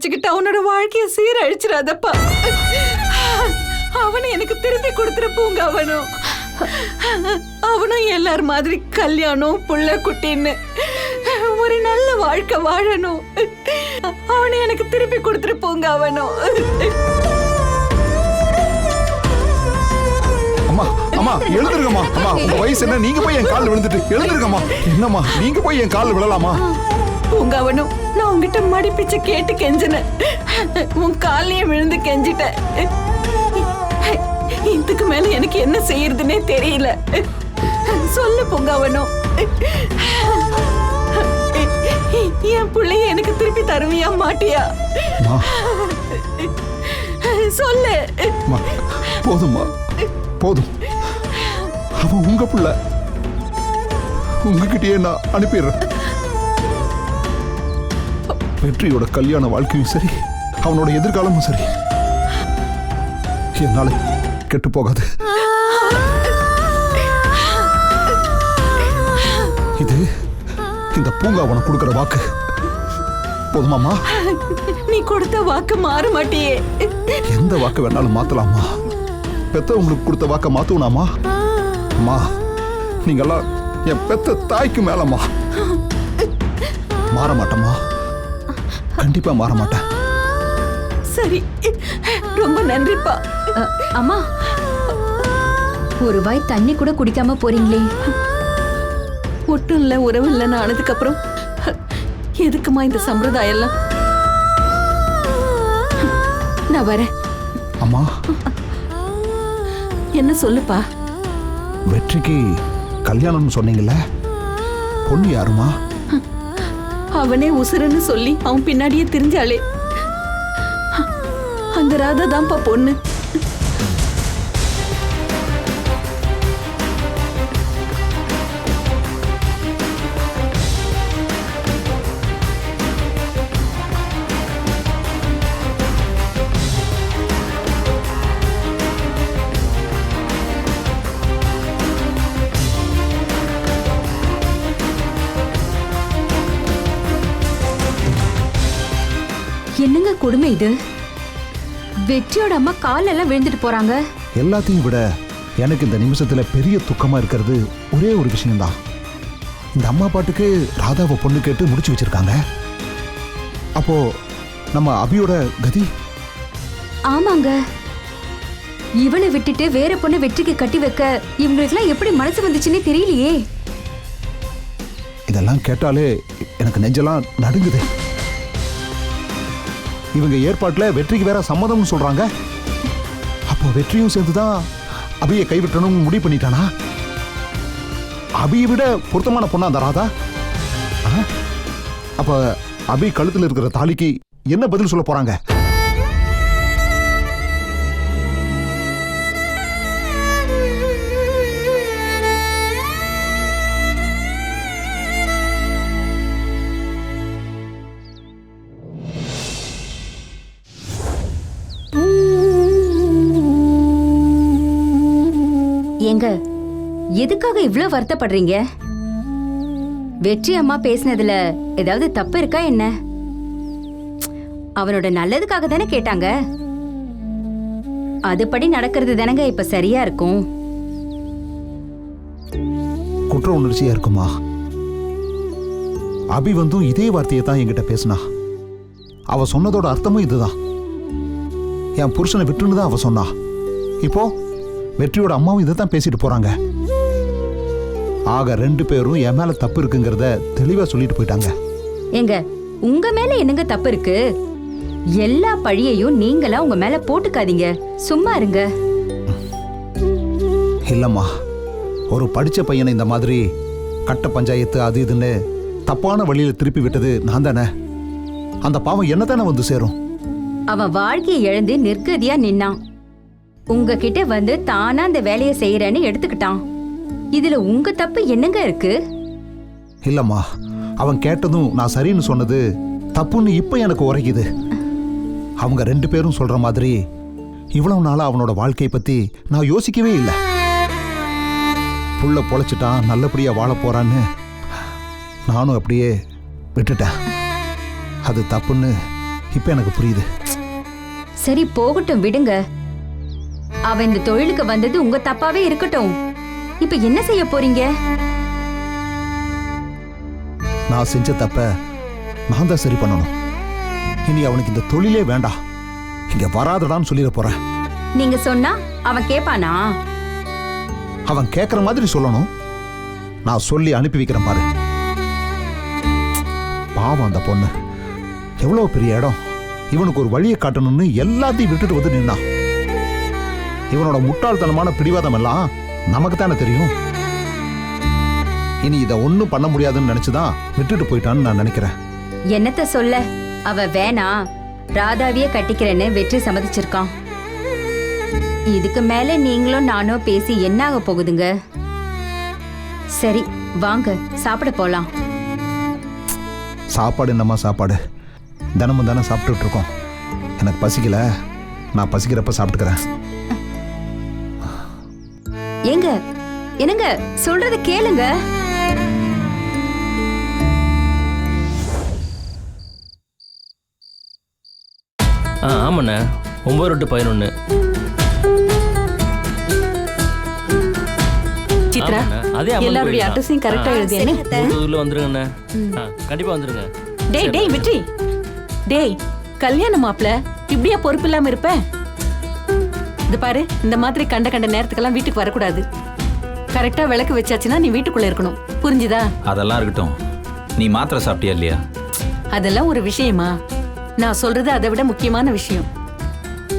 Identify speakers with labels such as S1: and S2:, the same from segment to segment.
S1: வச்சுக்கிட்டு அவனோட வாழ்க்கைய சீரழிச்சிடாதப்பா. அவனை எனக்கு திருப்பி கொடுத்துரு பூங்க. அவனும் எல்லார் மாதிரி கல்யாணம் புள்ள குட்டின்னு ஒரு நல்ல வாழ்க்கை வாழணும். அவனை எனக்கு திருப்பி கொடுத்துரு பூங்க.
S2: அம்மா அம்மா எழுந்திருக்கம்மா. அம்மா உங்க வயசு என்ன? நீங்க போய் என் காலில் விழுந்துட்டு எழுந்திருக்கம்மா. என்னம்மா நீங்க போய் என் காலில் விழலாமா?
S1: பூங்க நான் உங்ககிட்ட மடிப்பிச்சு கேட்டு கெஞ்சினேன். உன் காலையே விழுந்து கெஞ்சிட்டேன். இதுக்கு மேல எனக்கு என்ன செய்யறதுன்னே தெரியல. சொல்லு பூங்க. என் பிள்ளைய எனக்கு திருப்பி தருவியா மாட்டியா? சொல்லு.
S2: போதும்மா போதும். அவன் உங்க பிள்ளை. உங்ககிட்டயே நான் அனுப்பிடுறேன். வெற்றியோட கல்யாண வாழ்க்கையும் சரி, அவனோட எதிர்காலமும் சரி என்னால கெட்டு போகாது. இது இந்த பூங்கா அவனுக்கு கொடுக்கிற வாக்கு. போதுமாமா?
S1: நீ கொடுத்த வாக்கு மாற மாட்டியே.
S2: எந்த வாக்கு வேணாலும் மாத்தலாமா? பெத்த உங்களுக்கு கொடுத்த வாக்க மாத்துவனாமா? அம்மா நீங்கெல்லாம் என் பெத்த தாய்க்கு மேலம்மா. மாற மாட்டேம்மா, கண்டிப்பா மாற மாட்டேன்.
S1: சரி, ரொம்ப நன்றிப்பா.
S3: அம்மா ஒரு வாய் தண்ணி கூட குடிக்காம போறீங்களே.
S1: ஒட்டும் இல்ல உறவு இல்லைன்னு ஆனதுக்கு அப்புறம் எதுக்குமா இந்த சம்பிரதாயம் எல்லாம்? நான் வரேன்.
S2: அம்மா
S1: என்ன சொல்லுப்பா?
S2: வெற்றிக்கு கல்யாணம்னு சொன்னீங்கல்ல, பொண்ணு யாருமா?
S1: அவனே உசுருன்னு சொல்லி அவன் பின்னாடியே திரிஞ்சாளே, அந்த ராதா தான்ப்பா பொண்ணு.
S3: என்னங்க கொடுமை இது? வெற்றியோட அம்மா காலெல்லாம் விழுந்துட்டு போறாங்க.
S2: எல்லாத்தையும் விட எனக்கு இந்த நிமிஷத்துல பெரிய துக்கமா இருக்கிறது ஒரே ஒரு விஷயம்தான். இந்த அம்மா பாட்டுக்கு ராதாவை பொண்ணு கேட்டு முடிச்சு வச்சிருக்காங்க. அப்போ நம்ம அபியோட கதி?
S3: ஆமாங்க, இவளை விட்டுட்டு வேற பொண்ணு வெற்றிக்கு கட்டி வைக்க இவங்களுக்குலாம் எப்படி மனசு வந்துச்சுன்னே தெரியலையே.
S2: இதெல்லாம் கேட்டாலே எனக்கு நெஞ்செல்லாம் நடுங்குது. இவங்க ஏற்பாட்டுல வெற்றிக்கு வேற சம்மதம்னு சொல்றாங்க. அப்போ வெற்றியும் சேர்ந்துதான் அபியை கைவிட்டணும் முடிவு பண்ணிட்டானா? அபியை விட பொருத்தமான பொண்ணா அந்த ராதா? அப்ப அபி கழுத்துல இருக்கிற தாலிக்கு என்ன பதில் சொல்ல போறாங்க?
S3: ஏங்க, எதுக்காக இவ்ளோ வருத்தப்படுறீங்க? வெற்றி அம்மா பேசினதுல ஏதாவது தப்பு இருக்கா என்ன? அவனோட நல்லதுக்காக தானே கேட்டாங்க. அதுபடி நடக்கிறது தானங்க இப்ப சரியா இருக்கும்.
S2: குற்ற உணர்ச்சியா இருக்குமா? அபி வந்தும் இதே வார்த்தையை தான் என்கிட்ட பேசினா. அவ சொன்னதோட அர்த்தமும் இதுதான். என் புருஷனை விட்டுன்னு தான் அவ சொன்னா. இப்போ வெற்றியோட அம்மாவும் இதை தான் பேசிட்டு போறாங்க. ஆக ரெண்டு பேரும் என் மேல தப்பு இருக்குங்கிறத தெளிவா சொல்லிட்டு போயிட்டாங்க.
S3: ஏங்க, உங்க மேல என்னங்க தப்பு இருக்கு? எல்லா பழியையும் நீங்களா உங்க மேல போட்டுக்காதீங்க, சும்மா இருங்க.
S2: இல்லம்மா, ஒரு படிச்ச பையனை இந்த மாதிரி கட்ட பஞ்சாயத்து அது இதுன்னு தப்பான வழியில திருப்பி விட்டது நான் தானே. அந்த பாவம் என்ன தானே வந்து சேரும்.
S3: அவன் வாழ்க்கையை இழந்து நிர்கதியா நின்னான். உங்ககிட்ட வந்து தானா அந்த வேலையை செய்யறேன்னு எடுத்துக்கிட்டான். இதுல உங்க தப்பு என்னங்க இருக்கு?
S2: இல்லம்மா, அவன் கேட்டதும் நான் சரின்னு சொன்னது தப்புன்னு இப்ப எனக்கு உரைக்குது. அவங்க ரெண்டு பேரும் சொல்ற மாதிரி இவ்வளவு நாளா அவனோட வாழ்க்கையை பத்தி நான் யோசிக்கவே இல்லை. புள்ள பொழைச்சிட்டான், நல்லபடியா வாழ போறான்னு நானும் அப்படியே விட்டுட்டேன். அது தப்புன்னு இப்போ எனக்கு புரியுது.
S3: சரி போகட்டும் விடுங்க. அவ இந்த தொழிலுக்கு வந்தது உங்க தப்பாவே இருக்கட்டும். இப்ப என்ன செய்ய போறீங்க?
S2: நான் செஞ்ச தப்ப நான் தான் சரி பண்ணணும். இனி அவனுக்கு இந்த தொழிலே வேண்டாம், இங்க வராதடான்னு சொல்லிட போறேன்.
S3: நீங்க சொன்னா அவன் கேப்பானா?
S2: அவன் கேட்குற மாதிரி சொல்லணும். நான் சொல்லி அனுப்பி வைக்கிறேன் பாரு. பாவம் அந்த பொண்ணு, எவ்வளோ பெரிய இடம், இவனுக்கு ஒரு வழியை காட்டணும்னு எல்லாத்தையும் விட்டுட்டு வந்து நின்னான். இவனோட முட்டாள்தனமான பிடிவாதம் எல்லாம் நமக்கு தானே தெரியும். இனி இதை ஒன்றும் பண்ண முடியாதுன்னு நினைச்சுதான் விட்டுட்டு போயிட்டான்னு நான் நினைக்கிறேன்.
S3: என்னத்த சொல்ல, அவ வேணா ராதாவியே கட்டிக்கிறேன்னு வெற்றி சம்மதிச்சிருக்கான். இதுக்கு மேல நீங்களும் நானும் பேசி என்ன ஆக போகுதுங்க? சரி வாங்க சாப்பிட போலாம்.
S2: சாப்பாடு என்னம்மா சாப்பாடு, தினமும் தானே சாப்பிட்டுட்டு இருக்கோம். எனக்கு பசிக்கல, நான் பசிக்கிறப்ப சாப்பிட்டுக்கிறேன்.
S3: ஏங்க என்னங்க சொல்றத கேளுங்க.
S4: ஆமாண்ணே, 9 to 11.
S1: சித்ரா,
S4: அதே
S1: எல்லாருடைய அட்ரஸையும் கரெக்டா எழுதியேன்னு.
S4: வந்துருங்கண்ணே. கண்டிப்பா வந்துருங்க.
S1: டேய் வெற்றி, டேய் கல்யாண மாப்பிள இப்படியா பொறுப்பு இல்லாம இருப்ப? இது பாரு, இந்த மாதிரி கண்ட கண்ட நேரத்துக்கெல்லாம் வீட்டுக்கு வரக்கூடாது. கரெக்டா விளக்கு வச்சாச்சுன்னா நீ வீட்டுக்குள்ள இருக்கணும், புரிஞ்சுதா?
S5: அதெல்லாம் இருக்கட்டும். நீ மாத்திரை சாப்பிட்டியா இல்லையா?
S1: அதெல்லாம் ஒரு விஷயமா? நான் சொல்றது அதை விட முக்கியமான விஷயம்.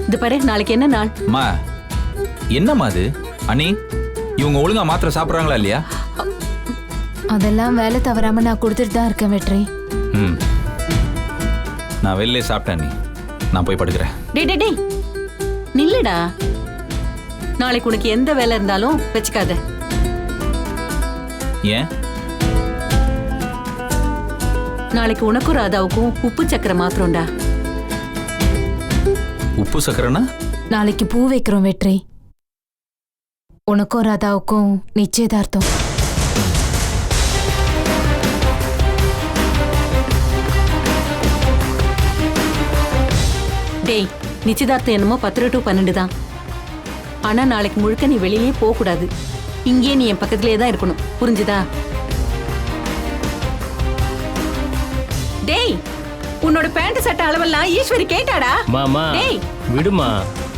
S1: இது பாரு, நாளைக்கு என்ன நாள்?
S5: அம்மா என்னம்மா அது? அண்ணி, இவங்க ஒழுங்கா மாத்திரை சாப்பிட்றாங்களா இல்லையா?
S6: அதெல்லாம் வேலை தவறாம நான் கொடுத்துட்டு தான் இருக்கேன் வெற்றி.
S5: ம், நான் வெளிலே சாப்பிட்டேன் அண்ணி. நான் போய் படுக்கிறேன்.
S1: டேய் நில்லுடா. நாளைக்கு உனக்கு எந்த வேலை இருந்தாலும் வச்சுக்காத.
S5: ஏன்?
S1: நாளைக்கு உனக்கும் ராதாவுக்கும் உப்பு சக்கரை மாத்திரம்டா.
S5: உப்பு சக்கரைனா?
S6: நாளைக்கு பூ வைக்கிறோம் வெற்றி. உனக்கும் ராதாவுக்கும் நிச்சயதார்த்தம்.
S1: டேய், நிச்சயதார்த்தம் என்னமோ 10 to 12 தான். ஆனா நாளைக்கு முழுக்க நீ வெளியிலே போக கூடாது. இங்கேயே நீ என் பக்கத்திலே தான் இருக்கணும், புரிஞ்சுதா? டேய், உன்னோட பேண்ட் சட்டை அளவெல்லாம் ஈஸ்வரி கேட்டாடா?
S4: மாமா
S1: டேய்
S4: விடுமா,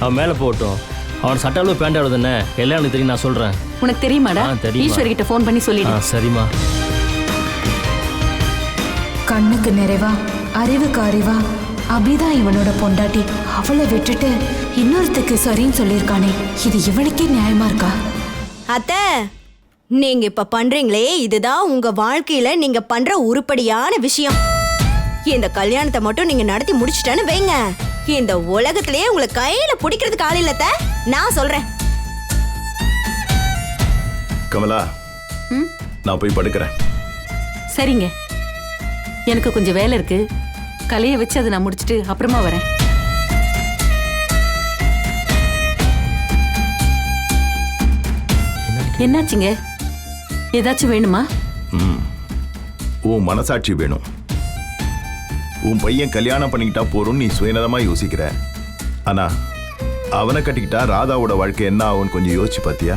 S4: அவன் மேல போகட்டும். அவன் சட்ட அளவு பேண்ட் அளவு தானே, எல்லாம் எனக்கு தெரியும், நான் சொல்றேன்.
S1: உனக்கு தெரியுமாடா?
S4: தெரியுமா.
S1: ஈஸ்வரி கிட்ட ஃபோன் பண்ணி சொல்லிடு.
S4: சரிம்மா.
S6: கண்ணுக்கு நிறைவா அறிவுக்கு அறிவா அப்படிதான் இவனோட பொண்டாட்டி. அவளை விட்டுட்டு இன்னொருத்துக்கு சரின்னு சொல்லியிருக்கானே, இது இவனுக்கே நியாயமா இருக்கா?
S7: அத்தை, நீங்க இப்ப பண்றீங்களே, இதுதான் உங்க வாழ்க்கையில நீங்க பண்ற உருப்படியான விஷயம். இந்த கல்யாணத்தை மட்டும் நீங்க நடத்தி முடிச்சிட்டேன்னு வைங்க, இந்த உலகத்திலேயே உங்களை கையில பிடிக்கிறதுக்கு ஆள் இல்லத்த, நான் சொல்றேன்.
S8: கமலா, நான் போய் படுக்கிறேன்.
S1: சரிங்க, எனக்கு கொஞ்சம் வேலை இருக்கு. கலையை வச்சு அதை நான் முடிச்சிட்டு அப்புறமா வரேன். என்னாச்சுங்க? ஏதாச்சும் வேணுமா?
S8: உன் மனசாட்சி வேணும். உன் பையன் கல்யாணம் பண்ணிக்கிட்டா போறோம் நீ சுயநலமா யோசிக்கிற. ஆனா அவனை கட்டிக்கிட்டா ராதாவோட வாழ்க்கை என்ன ஆகும்னு கொஞ்சம் யோசிச்சு பாத்தியா?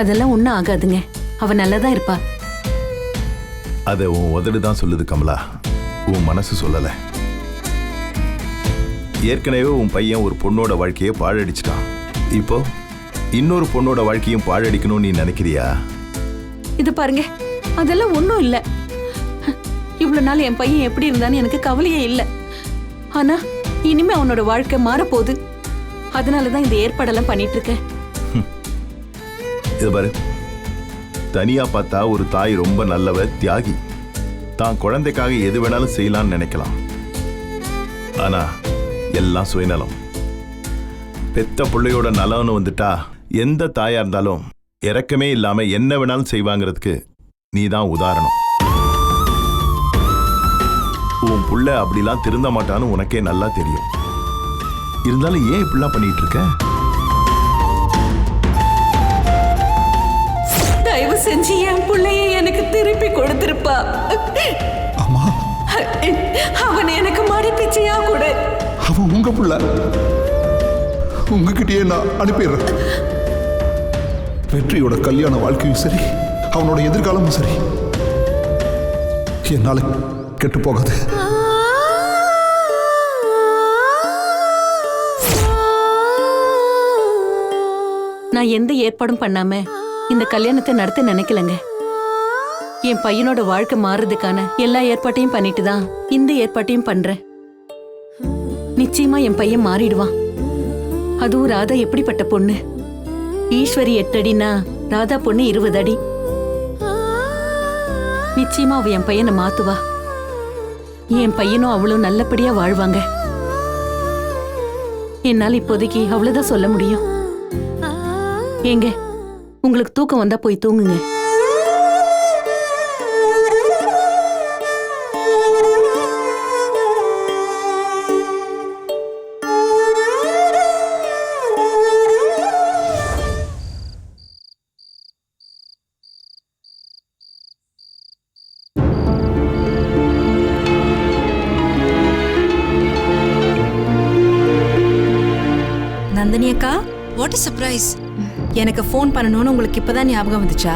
S1: அதெல்லாம் ஒன்றும் ஆகாதுங்க, அவ நல்லதான் இருப்பா.
S8: அதை உன் உதடு தான் சொல்லுது கமலா, உன் மனசு சொல்லல. ஏற்கனவே உன் பையன் ஒரு பொண்ணோட வாழ்க்கையை பாழடிச்சிட்டான். இப்போ இன்னொரு பொண்ணோட வாழ்க்கையும் பாழடிக்கணும்னு நீ நினைக்கிறியா?
S1: இது பாருங்க, அதெல்லாம் ஒன்றும் இல்லை. இவ்வளவு நாள் என் பையன் எப்படி இருந்தான்னு எனக்கு கவலையே இல்லை. ஆனா இனிமே அவனோட வாழ்க்கை மாறப்போகுது. அதனாலதான் இந்த ஏற்பாடெல்லாம் பண்ணிட்டு இருக்கேன்.
S8: இது பாரு, தனியா பார்த்தா ஒரு தாய் ரொம்ப நல்லவ, தியாகி. தான் குழந்தைக்காக எது வேணாலும் செய்யலாம்னு நினைக்கலாம். ஆனா எல்லாம் சுயநலம். பெத்த பிள்ளையோட நலம்னு வந்துட்டா எந்த தாயா இருந்தாலும் இரக்கமே இல்லாம என்ன வேணாலும் செய்வாங்கிறதுக்கு நீ தான் உதாரணம். உன் புள்ள அப்படிலாம் திருந்த மாட்டான்னு உனக்கே நல்லா தெரியும். இருந்தாலும் ஏன் இப்படிலாம் பண்ணிட்டு இருக்க?
S1: தயவு செஞ்சு என் பிள்ளைய எனக்கு திருப்பி கொடுத்திருப்பா.
S2: அம்மா
S1: அவனை எனக்கு மடிப்பிச்சையா கொடு.
S2: அவன் உங்க புள்ள, உங்ககிட்டயே நான் அனுப்பிடுறேன். வெற்றியோட கல்யாண வாழ்க்கையும் சரி, அவனோட எதிர்காலமும் சரி, என்னால கெட்டு போகாது.
S1: நான் எந்த ஏற்பாடும் பண்ணாம இந்த கல்யாணத்தை நடத்த நினைக்கலங்க. என் பையனோட வாழ்க்கை மாறுறதுக்கான எல்லா ஏற்பாட்டையும் பண்ணிட்டு தான் இந்த ஏற்பாட்டையும் பண்றேன். நிச்சயமா என் பையன் மாறிடுவான். அதுவும் ராதா எப்படிப்பட்ட பொண்ணு? ஈஸ்வரி 8 அடினா ராதா பொண்ணு 20 அடி. நிச்சயமா அவ என் பையனை மாத்துவா. என் பையனும் அவளும் நல்லபடியா வாழ்வாங்க. என்னால இப்போதைக்கு அவ்வளவுதான் சொல்ல முடியும். ஏங்க, உங்களுக்கு தூக்கம் வந்தா போய் தூங்குங்க.
S7: நந்தினி அக்கா, வாட் இஸ் சர்ப்ரைஸ்? எனக்கு ஃபோன் பண்ணணும்னு உங்களுக்கு இப்பதான் ஞாபகம் வந்துச்சா?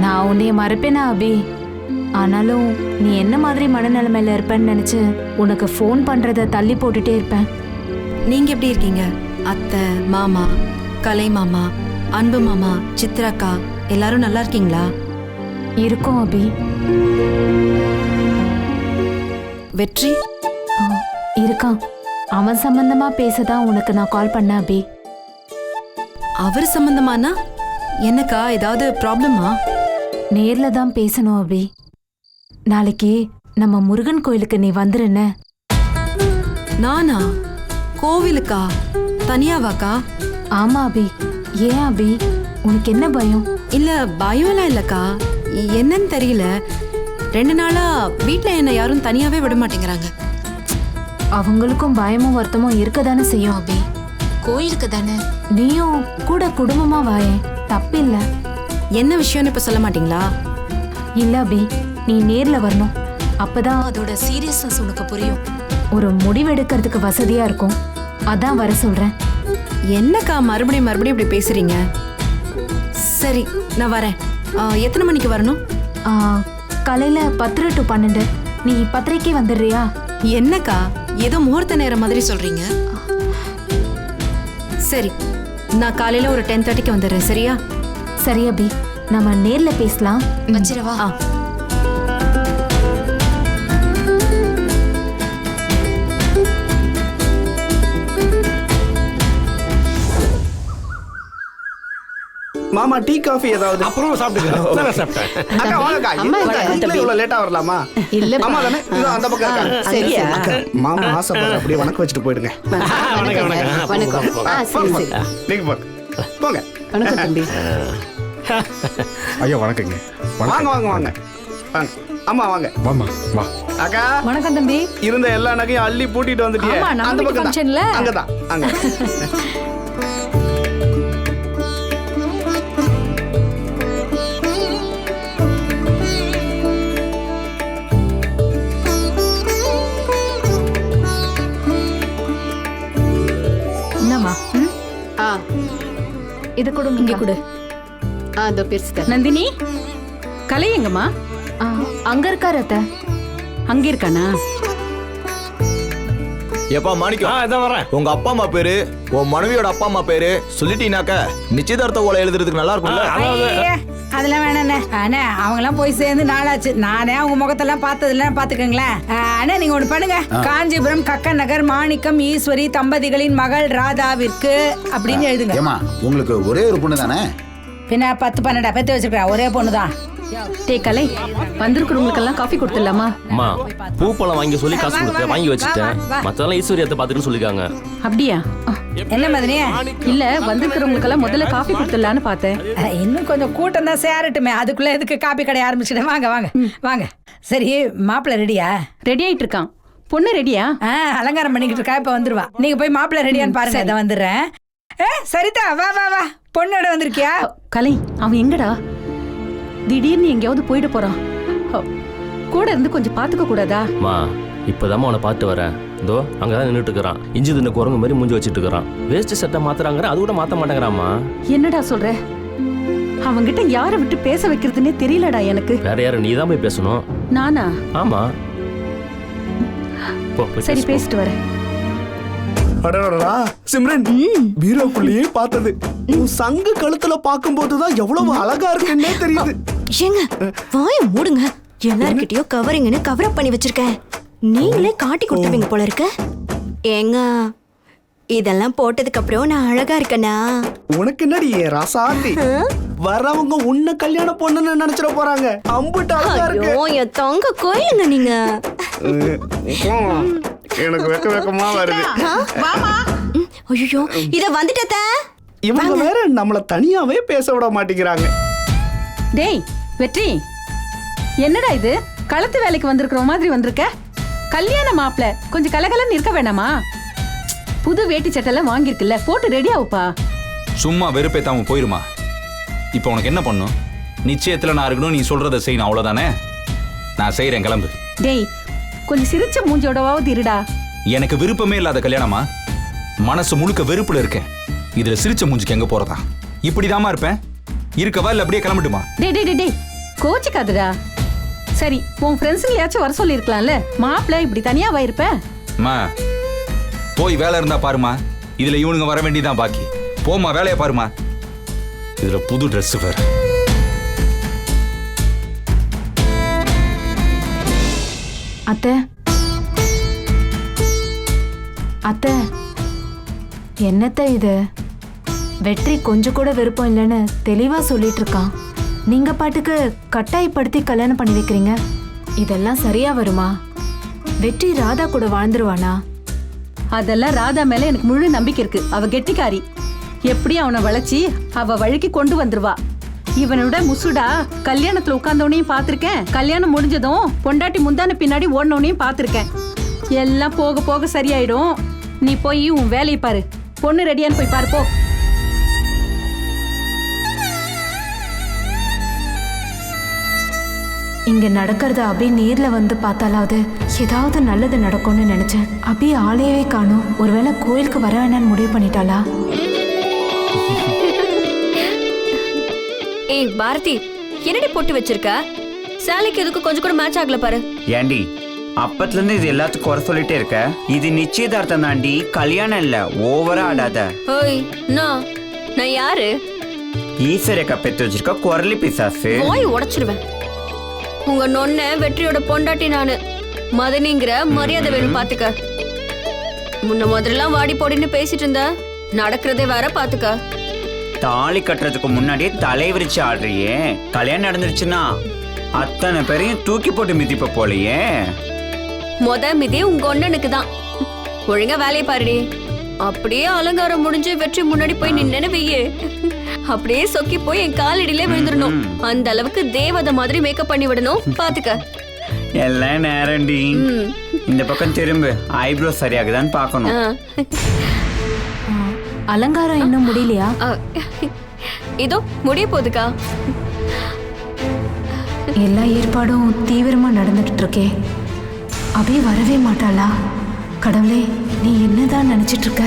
S6: நான் உன்னைய மறப்பேனா அபி? ஆனாலும் நீ என்ன மாதிரி மனநிலைமையில இருப்பேன்னு நினைச்சு உனக்கு ஃபோன் பண்றத தள்ளி போட்டுட்டே இருப்பேன்.
S7: நீங்க எப்படி இருக்கீங்க? அத்தை, மாமா, கலை மாமா, அன்பு மாமா, சித்ராக்கா எல்லாரும் நல்லா இருக்கீங்களா?
S6: இருக்கும் அபி.
S7: வெற்றி
S6: இருக்கான். அவன் சம்பந்தமா பேசதான் உனக்கு நான் கால் பண்ணேன் அபி.
S7: அவர் சம்பந்தமானா என்னக்கா? ஏதாவது ப்ராப்ளமா?
S6: நேர்ல தான் பேசணும் அபி. நாளைக்கு நம்ம முருகன் கோயிலுக்கு நீ வந்துருன.
S7: நானா? கோவிலுக்கா? தனியாவாக்கா?
S6: ஆமா அபி. ஏன் அபி, உனக்கு என்ன பயம்?
S7: இல்ல பயம் எல்லாம் இல்லக்கா. என்னன்னு தெரியல, 2 நாளா வீட்ல என்ன யாரும் தனியாவே விட மாட்டேங்கிறாங்க.
S6: அவங்களுக்கும் பயமும் வருத்தமும் இருக்கதானே செய்யும் அபி. கோயிலுக்கு தானே, நீயும் கூட குடும்பமா வாயேன், தப்பில்ல.
S7: என்ன விஷயம்னு இப்ப சொல்ல மாட்டீங்களா?
S6: இல்ல அபி, நீ நேர்ல வரணும். அப்பதான் அதோட சீரியஸ்னஸ் உனக்கு புரியும். ஒரு முடிவெடுக்கிறதுக்கு வசதியா இருக்கும். அதான் வர சொல்றேன்.
S7: என்னக்கா மறுபடியும் இப்படி பேசுறீங்க? சரி, நான் வரேன். எத்தனை மணிக்கு வரணும்?
S6: காலையில 10 to 12. நீ 10:30க்கே வந்துடுறியா?
S7: என்னக்கா ஏதோ முகூர்த்த நேரம் மாதிரி சொல்றீங்க? சரி, நான் காலையில ஒரு 10:30க்கு வந்துடுறேன். சரியா?
S6: சரி அபி, நம்ம நேர்ல பேசலாம். வச்சிரவா?
S9: மாமா டீ காஃபி ஏதாவது?
S10: அப்புறம் சாப்பிட்டுக்கிறேன். சாப்பிட்டேன்.
S9: அக்கா வாங்கக்கா. என்ன இவ்வளவு லேட்டா வரலாமா?
S1: இல்ல
S9: மாமா தானே, இதோ அந்த பக்கம் இருக்காங்க.
S1: சரியா?
S9: அக்கா, மாமா ஆசைப்படுற அப்படியே வணக்கம் வச்சுட்டு போயிடுங்க.
S10: வணக்கம்.
S9: நீங்க போங்க. போங்க.
S1: வணக்கம் தம்பி.
S10: ஐயா வணக்கங்க.
S9: வாங்க வாங்க வாங்க வாங்க. அம்மா வாங்க.
S10: வாமா வா.
S9: அக்கா
S1: வணக்கம் தம்பி.
S9: இருந்த எல்லா நகையும் அள்ளி பூட்டிட்டு வந்துட்டியே.
S1: ஆமா, நம்ம
S9: அந்த
S1: வீட்டு
S9: பக்கம்
S1: ஃபங்க்ஷன்ல.
S9: தான். அங்கதான் அங்க.
S6: இது கொடுங்க.
S1: இங்க கொடு.
S6: அதோ பெருசு.
S1: நந்தினி, கலை எங்கம்மா?
S6: அங்க இருக்காரு அத்தை.
S1: அங்க இருக்கானா?
S5: எப்பா மாணிக்கம்,
S4: இதான் வரேன்.
S5: உங்க அப்பா அம்மா பேரு, உன் மனைவியோட அப்பா அம்மா பேரு சொல்லிட்டீனாக்க நிச்சயதார்த்த ஓலை எழுதுறதுக்கு நல்லா இருக்கும்ல?
S11: அதெல்லாம் வேணாண்ணே. அண்ணே அவங்கெல்லாம் போய் சேர்ந்து நாளாச்சு. நானே அவங்க முகத்தெல்லாம் பார்த்ததில்ல, பாத்துக்கங்களேன். அண்ணே நீங்க ஒண்ணு பண்ணுங்க. காஞ்சிபுரம் கக்கன் நகர் மாணிக்கம் ஈஸ்வரி தம்பதிகளின் மகள் ராதாவிற்கு அப்படின்னு எழுதுங்க.
S12: ஏமா, உங்களுக்கு ஒரே ஒரு பொண்ணு தானே?
S11: பின்ன 10-12 பெத்து வச்சிருக்கேன். ஒரே பொண்ணுதான்.
S1: டே கலை, வந்திருக்கிறவங்களுக்கெல்லாம் காஃபி கொடுத்துடலாமா?
S4: அம்மா, பூ பழம் வாங்கி சொல்லி காசு கொடுத்தேன், வாங்கி வச்சுட்டேன். மத்தெல்லாம் ஈஸ்வரியத்தை பார்த்துட்டு சொல்லிருக்காங்க.
S1: அப்படியா?
S11: என்ன மதனி?
S1: இல்ல, வந்திருக்கிறவங்களுக்கெல்லாம் முதல்ல காஃபி கொடுத்துடலான்னு பார்த்தேன்.
S11: இன்னும் கொஞ்சம் கூட்டம் தான் சேரட்டுமே. அதுக்குள்ள எதுக்கு காப்பி கடை ஆரம்பிச்சுட்டேன். வாங்க வாங்க வாங்க. சரி, மாப்பிள்ளை ரெடியா?
S1: ரெடி ஆயிட்டு இருக்கான். பொண்ணு ரெடியா?
S11: அலங்காரம் பண்ணிக்கிட்டு இருக்கா. இப்ப வந்துருவா. நீங்க போய் மாப்பிள்ளை ரெடியான்னு பாருங்க. இதை வந்துடுறேன். சரிதா, வா வா வா. பொண்ணோட வந்திருக்கியா?
S1: கலை, அவன் எங்கடா? திடீர்னு எங்கேயாவது போயிட போறான். கூட இருந்து கொஞ்சம் பாத்துக்க கூடாதா?
S4: மா இப்போதாம்மா அவனை பார்த்து வரேன். இதோ அங்கே தான் நின்றுட்டு இருக்கிறான். இஞ்சி தின்ன குரங்கு மாதிரி மூஞ்சி வச்சுட்டு இருக்கிறான். வேஸ்ட் சட்டை மாத்துறாங்கிற அது கூட மாற்ற மாட்டேங்கிறாம்மா.
S1: என்னடா சொல்ற? அவங்கிட்ட யாரை விட்டு பேச வைக்கிறதுனே தெரியலடா எனக்கு.
S4: வேற யாரும் நீ தான் போய் பேசணும்.
S1: நானா?
S4: ஆமா. போய்
S1: சரி பேசிட்டு வரேன்.
S9: அடடடா சிம்ரன், பீரோக்குள்ளேயே பார்த்தது உன் சங்கு கழுத்துல பார்க்கும்போதுதான் எவ்வளவு அழகா இருக்குன்னே தெரியுது.
S7: ஏங்க வாய மூடுங்க. எல்லார்கிட்டயும் கவரிங்னு கவர் அப் பண்ணி வச்சிருக்கேன். நீங்களே காட்டி கொடுத்துருவீங்க போல இருக்கு. ஏங்க இதெல்லாம் போட்டதுக்கு அப்புறம் நான் அழகா இருக்கேனா?
S9: உனக்கு என்னடி ராசாத்தி, வரவங்க உன்னை கல்யாணம் பொண்ணுன்னு நினைச்சிட போறாங்க. அம்புட்டு அழகா இருக்கு.
S7: ஐயோ என் தங்க கோயிலுங்க நீங்க.
S9: எனக்கு வெக்க வெக்கமா வருது.
S7: ஐயோ இத வந்துட்டத.
S9: இவங்க வேற நம்மள தனியாவே பேச விட மாட்டேங்கிறாங்க.
S1: டேய் வெற்றி, என்னடா இது களத்து வேலைக்கு வந்திருக்கிற மாதிரி வந்திருக்க? கல்யாண மாப்பிள கொஞ்சம் கலகலன்னு இருக்க வேணாமா? புது வேட்டி சட்டெல்லாம் வாங்கியிருக்குல்ல, போட்டு ரெடி ஆகுப்பா.
S13: சும்மா வெறுப்பேத்தாம போயிருமா. இப்போ உனக்கு என்ன பண்ணும்? நிச்சயத்துல நான் இருக்கணும், நீ சொல்றதை செய்யணும், அவ்வளவுதானே? நான் செய்யறேன், கிளம்பு.
S1: டேய் கொஞ்சம் சிரிச்ச மூஞ்சோடவாவது இருடா.
S13: எனக்கு விருப்பமே இல்லாத கல்யாணமா? மனசு முழுக்க வெறுப்புல இருக்கேன். இதுல சிரிச்ச மூஞ்சிக்கு எங்க போறதா? இப்படிதாமா இருப்பேன். இருக்கவா இல்ல அப்படியே கிளம்பட்டுமா?
S1: டேய் டேய் டேய் கோச்சிக்காதடா. சரி உன் ஃப்ரெண்ட்ஸுங்களையாச்சும் வர சொல்லி இருக்கலாம்ல. மாப்பிள்ள இப்படி தனியாவா இருப்ப?
S13: அம்மா போய் வேலை இருந்தா பாருமா. இதுல இவனுங்க வர வேண்டியதான் பாக்கி. போமா வேலையை பாருமா. இதுல புது ட்ரெஸ் வேற.
S6: அத்தை அத்தை, என்னத்த இது? வெற்றி கொஞ்சம் கூட விருப்பம் இல்லைன்னு தெளிவா சொல்லிட்டு இருக்கான். நீங்க பாட்டுக்கு கட்டாயப்படுத்தி கல்யாணம் பண்ணி வைக்கிறீங்க. இதெல்லாம் சரியா வருமா? வெற்றி ராதா கூட வாழ்ந்துருவானா?
S1: அதெல்லாம் ராதா மேல எனக்கு முழு நம்பிக்கை இருக்கு. அவ கெட்டிக்காரி. எப்படி அவனை வளைச்சி அவ வழிக்கு கொண்டு வந்துருவா. இவனோட முசுடா கல்யாணத்துல உட்கார்ந்தவனையும் பாத்திருக்கேன். கல்யாணம் முடிஞ்சதும் பொண்டாட்டி முந்தான பின்னாடி ஓடினவனையும் பாத்திருக்கேன். எல்லாம் போக போக சரியாயிடும். நீ போய் உன் வேலையை பாரு. பொண்ணு ரெடியான்னு போய் பாரு போ.
S6: இங்க நடக்கிறத அபி நேர்ல வந்து பார்த்தாலாவது ஏதாவது நல்லது நடக்கும்னு நினைச்சேன். அபி ஆளையவே காணோம். ஒருவேளை கோயிலுக்கு வர வேணான்னு முடிவு பண்ணிட்டாளா?
S14: ஏய் பாரதி, என்னடி போட்டு வச்சிருக்க? சாலைக்கு எதுக்கு கொஞ்சம் கூட மேட்ச் ஆகல பாரு.
S15: ஏண்டி அப்பத்துல இருந்து இது எல்லாத்துக்கும் குறை சொல்லிட்டே இருக்க? இது நிச்சயதார்த்தம் தாண்டி, கல்யாணம் இல்ல. ஓவரா ஆடாத.
S14: ஓய் நான் யாரு?
S15: ஈஸ்வரக்கா பெத்து வச்சிருக்க குரலி பிசாசு.
S14: ஓய் உடைச்சிருவேன். உங்க நொன்ன வெற்றியோட பொண்டாட்டி நானு. மதனிங்கிற மரியாதை வேணும் பாத்துக்க. முன்ன முதல்லாம் வாடி போடின்னு பேசிட்டு இருந்த, நடக்கிறதே வேற பாத்துக்க.
S15: தாலி கட்டுறதுக்கு முன்னாடியே தலை விரிச்சு ஆடுறியே. கல்யாணம் நடந்துருச்சுன்னா அத்தனை பேரையும் தூக்கி போட்டு மிதிப்ப போலையே.
S14: மிதி உங்க ஒண்ணனுக்கு தான். ஒழுங்கா வேலையை பாருடி. அப்படியே அலங்காரம் முடிஞ்சு வெற்றி முன்னாடி போய் நின்னு வெய்யே, அப்படியே சொக்கி போய் என் காலடியிலே விழுந்துடணும். அந்த அளவுக்கு தேவதை மாதிரி மேக்கப் பண்ணி விடணும் பாத்துக்க.
S15: எல்லாம் நேரண்டி. இந்த பக்கம் திரும்ப ஐப்ரோ சரியாகுதான்னு பாக்கணும்.
S6: அலங்காரம் இன்னும் முடியலையா?
S14: இதோ முடிய போகுதுக்கா.
S6: எல்லா ஏற்பாடும் தீவிரமா நடந்துகிட்டு இருக்கே. அபி வரவே மாட்டாளா? கடவுளே, நீ என்னதான் நினைச்சிட்டு இருக்க?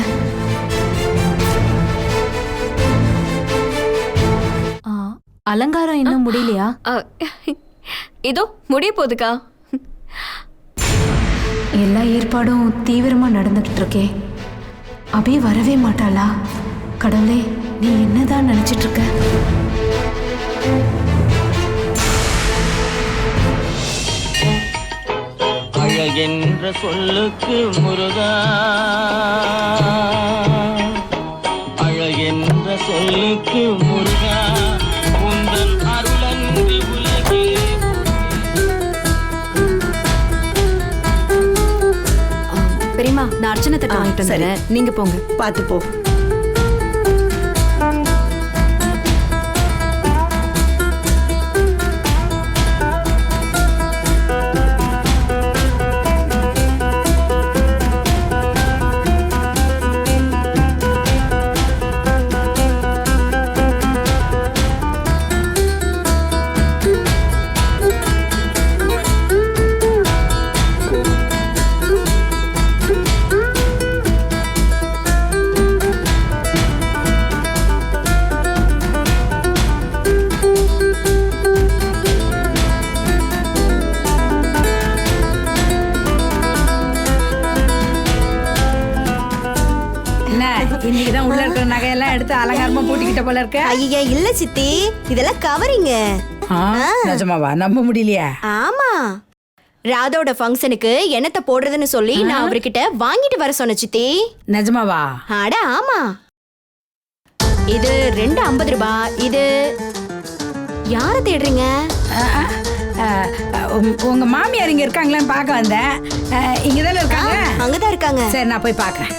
S6: அலங்காரம் இன்னும் முடியலையா?
S14: இதோ முடிய போகுதுக்கா.
S6: எல்லா ஏற்பாடும் தீவிரமா நடந்துகிட்டு இருக்கே. அபி வரவே மாட்டாளா? கடவுளே, நீ என்னதான் நினைச்சிட்டு இருக்க?
S16: அழகென்ற சொல்லுக்கு முருகா, அழகென்ற சொல்லுக்கு முருகா, உந்தன் அருளன்றி உலகில்.
S7: பெரியம்மா, நான் அர்ச்சனை தட்டு வாங்கிட்டு வந்துடுறேன். நீங்க போங்க.
S11: பார்த்து போ. இன்னைக்குதான் உள்ள இருக்கிற நகையெல்லாம் எடுத்து அலங்காரமா பூட்டிக்கிட்ட போல இருக்க.
S7: ஐயா இல்ல சித்தி, இதெல்லாம் கவரிங்க.
S11: நிஜமாவா? நம்ப முடியலையா?
S7: ஆமா, ராதோட ஃபங்க்ஷனுக்கு என்னத்தை போடுறதுன்னு சொல்லி நான் அவர்கிட்ட வாங்கிட்டு வர சொன்ன சித்தி.
S11: நிஜமாவா?
S7: அட ஆமா. இது 250 ரூபாய். இது யார தேடுறீங்க?
S11: உங்க மாமியார் இங்க இருக்காங்களான்னு பார்க்க வந்தேன். இங்கதானே இருக்காங்க?
S7: அங்கதான் இருக்காங்க.
S11: சரி, நான் போய் பார்க்கறேன்.